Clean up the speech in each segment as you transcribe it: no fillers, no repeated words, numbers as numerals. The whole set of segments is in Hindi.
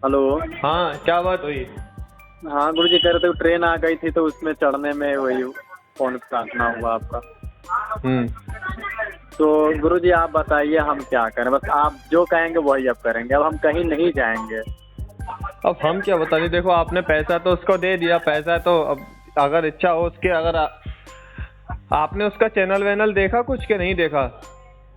हेलो। हाँ, क्या बात हुई? हाँ गुरुजी, कह रहे थे ट्रेन आ गई थी तो उसमें चढ़ने में वही फोन काटना हुआ आपका। तो गुरुजी आप बताइए हम क्या करें, बस आप जो कहेंगे वही अब करेंगे, अब हम कहीं नहीं जाएंगे। अब हम क्या बताएं? देखो, आपने पैसा तो उसको दे दिया, पैसा तो अब अगर इच्छा हो उसके, अगर आपने उसका चैनल वैनल देखा कुछ के नहीं देखा?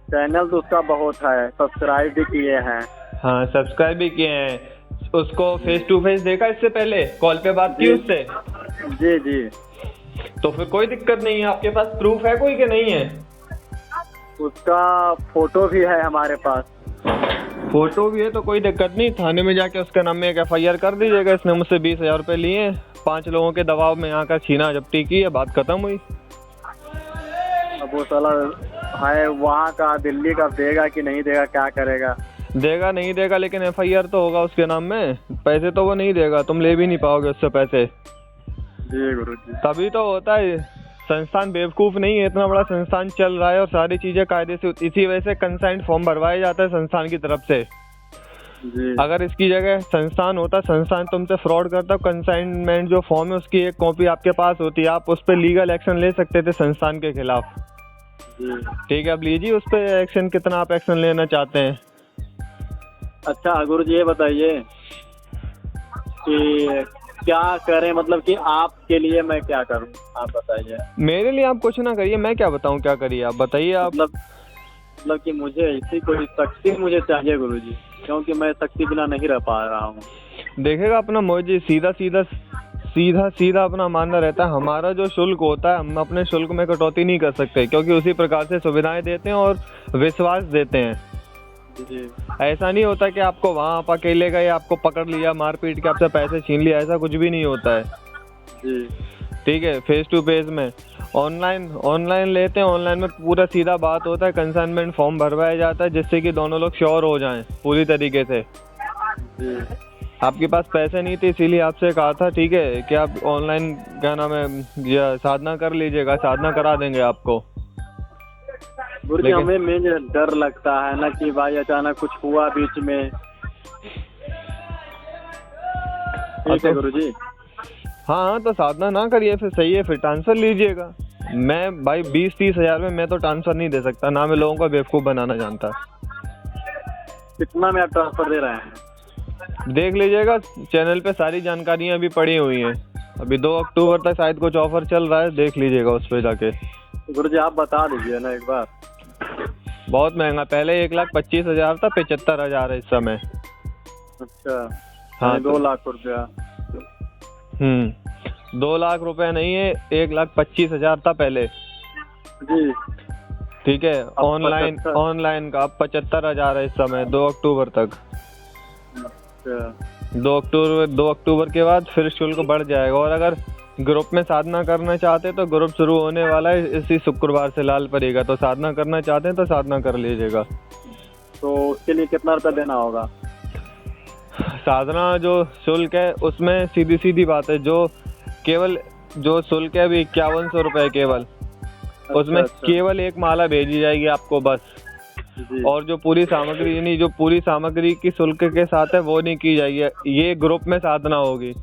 चैनल तो उसका बहुत है, सब्सक्राइब भी किए हैं। हाँ, सब्सक्राइब भी किए हैं। उसको फेस टू फेस देखा इससे पहले? कॉल पे बात की उससे? जी जी। तो फिर कोई दिक्कत नहीं है। आपके पास प्रूफ है कोई के नहीं है? उसका फोटो भी है हमारे पास। फोटो भी है तो कोई दिक्कत नहीं, थाने में जाके उसके नाम में एक FIR कर दीजिएगा। इसने मुझसे 20,000 रुपये लिए, 5 लोगों के दबाव में यहाँ का छीना झपटी की है, बात खत्म हुई। अब वो साला है वहाँ का, दिल्ली का, देगा कि नहीं देगा, क्या करेगा? देगा नहीं देगा, लेकिन FIR तो होगा उसके नाम में। पैसे तो वो नहीं देगा, तुम ले भी नहीं पाओगे उससे पैसे। जी गुरुजी। तभी तो होता है। संस्थान बेवकूफ़ नहीं है, इतना बड़ा संस्थान चल रहा है और सारी चीज़ें कायदे से, इसी वजह से कंसाइंड फॉर्म भरवाया जाता है संस्थान की तरफ से। जी। अगर इसकी जगह संस्थान होता, संस्थान तुमसे फ्रॉड करता, कंसाइनमेंट जो फॉर्म है उसकी एक कॉपी आपके पास होती, आप उस पर लीगल एक्शन ले सकते थे संस्थान के खिलाफ। ठीक है, अब लीजिए उस पर एक्शन, कितना आप एक्शन लेना चाहते हैं? अच्छा गुरुजी, ये बताइए कि क्या करें, मतलब कि आपके लिए मैं क्या करूं, आप बताइए। मेरे लिए आप कुछ ना करिए, मैं क्या बताऊं क्या करिए, आप बताइए। आप मतलब कि मुझे ऐसी कोई शक्ति मुझे चाहिए गुरुजी, क्योंकि मैं शक्ति बिना नहीं रह पा रहा हूँ। देखिएगा, अपना मुझे सीधा सीधा सीधा सीधा अपना मानना रहता है, हमारा जो शुल्क होता है हम अपने शुल्क में कटौती नहीं कर सकते, क्योंकि उसी प्रकार से सुविधाएं देते हैं और विश्वास देते हैं। जी। ऐसा नहीं होता कि आपको वहाँ आप अकेले गए, आपको पकड़ लिया, मारपीट के आपसे पैसे छीन लिया, ऐसा कुछ भी नहीं होता है। जी। ठीक है, फेस टू फेस में ऑनलाइन लेते हैं, ऑनलाइन में पूरा सीधा बात होता है, कंसाइनमेंट फॉर्म भरवाया जाता है जिससे कि दोनों लोग श्योर हो जाएं पूरी तरीके से। जी। आपके पास पैसे नहीं थे इसीलिए आपसे कहा था, ठीक है, कि आप ऑनलाइन क्या नाम है या साधना कर लीजिएगा, साधना करा देंगे आपको। गुरुजी हमें मुझे डर लगता है ना कि भाई अचानक कुछ हुआ बीच में। ठीक है गुरुजी। हाँ, तो साधना ना करिए फिर, सही है, फिर ट्रांसफर लीजिएगा। मैं भाई 20-30 हजार में मैं तो ट्रांसफर नहीं दे सकता, ना मैं लोगों को बेवकूफ़ बनाना जानता। कितना में आप ट्रांसफर दे रहे हैं? देख लीजिएगा, चैनल पे सारी जानकारियाँ अभी पड़ी हुई हैं। अभी 2 अक्टूबर तक शायद कुछ ऑफर चल रहा है, देख लीजिएगा उस पर जाके। गुरुजी आप बता दीजिए ना एक बार। बहुत महंगा, पहले 1,25,000 था, 75,000 है इस समय। अच्छा। हाँ, 2 लाख रुपया। 2 लाख रुपए नहीं है, 1,25,000 था पहले। जी। ठीक है, ऑनलाइन का अब 75,000 है इस समय, 2 अक्टूबर तक। 2 अक्टूबर के बाद फिर शुल्क बढ़ जाएगा। और अगर ग्रुप में साधना करना चाहते हैं तो ग्रुप शुरू होने वाला है इसी शुक्रवार से, लाल परेगा, तो साधना करना चाहते हैं तो साधना कर लीजिएगा। तो उसके लिए कितना रुपया देना होगा? साधना जो शुल्क है उसमें सीधी सीधी बात है, जो केवल जो शुल्क है अभी 5100 रुपये केवल। उसमें केवल एक माला भेजी जाएगी आपको बस। और जो पूरी सामग्री, यानी जो पूरी सामग्री की शुल्क के साथ है वो नहीं की जाएगी, ये ग्रुप में साधना होगी।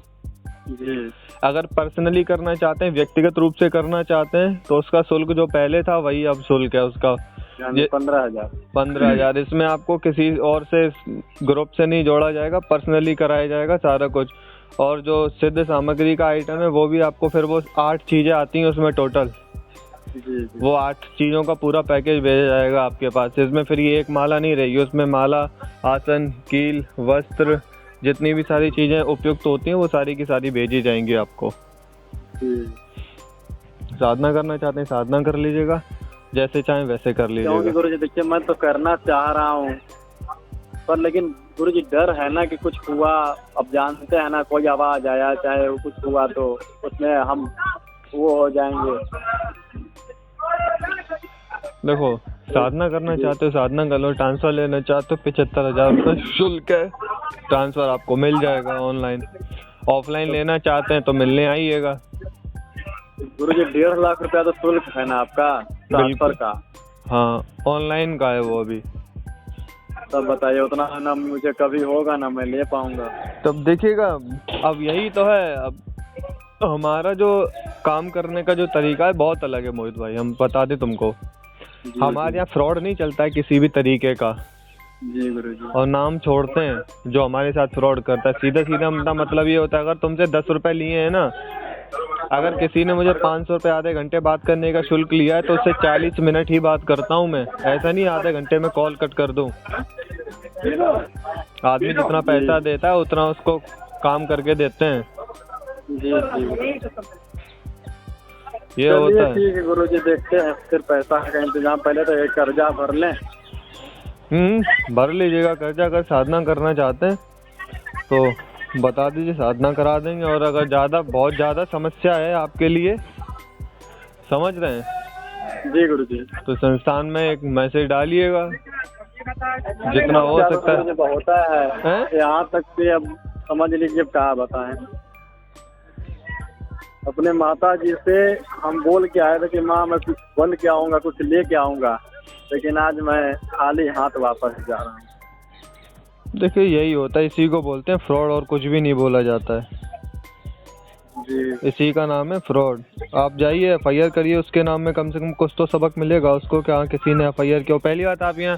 जी। अगर पर्सनली करना चाहते हैं, व्यक्तिगत रूप से करना चाहते हैं, तो उसका शुल्क जो पहले था वही अब शुल्क है उसका, 15,000। इसमें आपको किसी और से ग्रुप से नहीं जोड़ा जाएगा, पर्सनली कराया जाएगा सारा कुछ। और जो सिद्ध सामग्री का आइटम है वो भी आपको, फिर वो 8 चीज़ें आती हैं उसमें टोटल। जी। वो 8 चीज़ों का पूरा पैकेज भेजा जाएगा आपके पास। इसमें फिर ये एक माला नहीं रहेगी, उसमें माला, आसन, कील, वस्त्र, जितनी भी सारी चीज़ें उपयुक्त होती हैं वो सारी की सारी भेजी जाएंगी आपको। साधना करना चाहते हैं साधना कर लीजिएगा, जैसे चाहें वैसे कर लीजिएगा। गुरुजी देखिए, मैं तो करना चाह रहा हूँ पर लेकिन गुरुजी डर है ना कि कुछ हुआ, अब जानते हैं ना, कोई आवाज आया चाहे वो कुछ हुआ तो उसमें हम वो हो जाएंगे। देखो, साधना करना चाहते हो साधना कर लो, ट्रांसफर लेना चाहते हो 75,000 रुपये शुल्क है, ट्रांसफर आपको मिल जाएगा ऑनलाइन। ऑफलाइन लेना चाहते हैं तो मिलने आइएगा। गुरुजी 1.5 लाख रुपया तो शुल्क है ना आपका ट्रांसफर का? हाँ, ऑनलाइन का है वो अभी। तब बताइए, उतना ना मुझे कभी होगा ना मैं ले पाऊंगा। तब देखिएगा, अब यही तो है। अब हमारा जो काम करने का जो तरीका है बहुत अलग है मोहित भाई, हम बता दें तुमको। जी हमारे यहाँ फ्रॉड नहीं चलता है किसी भी तरीके का, जी गुरुजी। और नाम छोड़ते हैं जो हमारे साथ फ्रॉड करता है। सीधा सीधा मतलब ये होता है, अगर तुमसे 10 रुपए लिए हैं ना, अगर किसी ने मुझे 500 रुपये आधे घंटे बात करने का शुल्क लिया है तो उससे 40 मिनट ही बात करता हूँ मैं। ऐसा नहीं आधे घंटे में कॉल कट कर दूँ। आदमी जितना पैसा देता है उतना उसको काम करके देते हैं। जी जी ये होता है। ठीक है गुरुजी, देखते हैं फिर पैसा का इंतजाम। पहले तो एक कर्जा भर लें। भर लीजिएगा कर्जा। अगर साधना करना चाहते हैं तो बता दीजिए, साधना करा देंगे। और अगर बहुत ज़्यादा समस्या है आपके लिए, समझ रहे हैं, जी गुरुजी, तो संस्थान में एक मैसेज डालिएगा जितना हो सकता है। होता है यहाँ तक कि अब समझ लीजिए क्या बताएं। अपने माता जी से हम बोल के आए थे कि माँ मैं कुछ बन के आऊँगा, कुछ ले के आऊँगा, लेकिन आज मैं खाली हाथ वापस जा रहा हूँ। देखिए यही होता है, इसी को बोलते हैं फ्रॉड, और कुछ भी नहीं बोला जाता है जी। इसी का नाम है फ्रॉड। आप जाइए FIR करिए उसके नाम में, कम से कम कुछ तो सबक मिलेगा उसको। क्या किसी ने FIR किया? पहली बात, आप यहाँ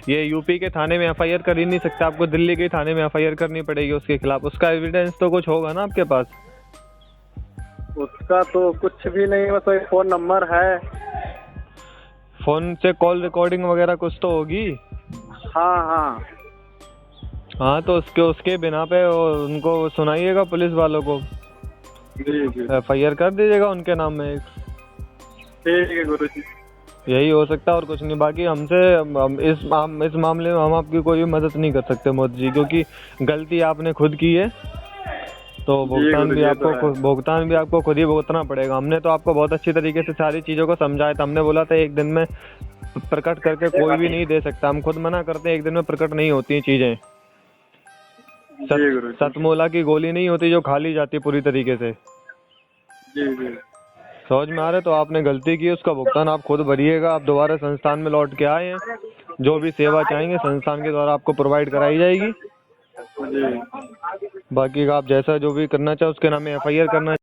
ये यूपी के थाने में FIR कर ही नहीं सकते, आपको दिल्ली के थाने में FIR करनी पड़ेगी उसके खिलाफ। उसका एविडेंस तो कुछ होगा ना आपके पास? उसका तो कुछ भी नहीं, बस एक फ़ोन नंबर है। फ़ोन से कॉल रिकॉर्डिंग वगैरह कुछ तो होगी। हाँ, तो उसके बिना पे उनको सुनाइएगा पुलिस वालों को। जी जी, FIR कर दीजिएगा उनके नाम में एक। ठीक है गुरुजी। यही हो सकता है और कुछ नहीं। बाकी इस मामले में हम आपकी कोई भी मदद नहीं कर सकते मोदी जी, क्योंकि गलती आपने खुद की है, तो भुगतान भी आपको खुद ही भुगतना पड़ेगा। हमने तो आपको बहुत अच्छी तरीके से सारी चीज़ों को समझाया था। हमने बोला था एक दिन में प्रकट करके कोई भी नहीं दे सकता। हम खुद मना करते हैं, एक दिन में प्रकट नहीं होती हैं चीज़ें। सतमोला की गोली नहीं होती जो खा ली जाती पूरी तरीके से। जी जी, समझ में आ रहा है? तो आपने गलती की, उसका भुगतान आप खुद भरिएगा। आप दोबारा संस्थान में लौट के आए हैं, जो भी सेवा चाहेंगे संस्थान के द्वारा आपको प्रोवाइड कराई जाएगी। बाकी आप जैसा जो भी करना चाहे उसके नाम में FIR करना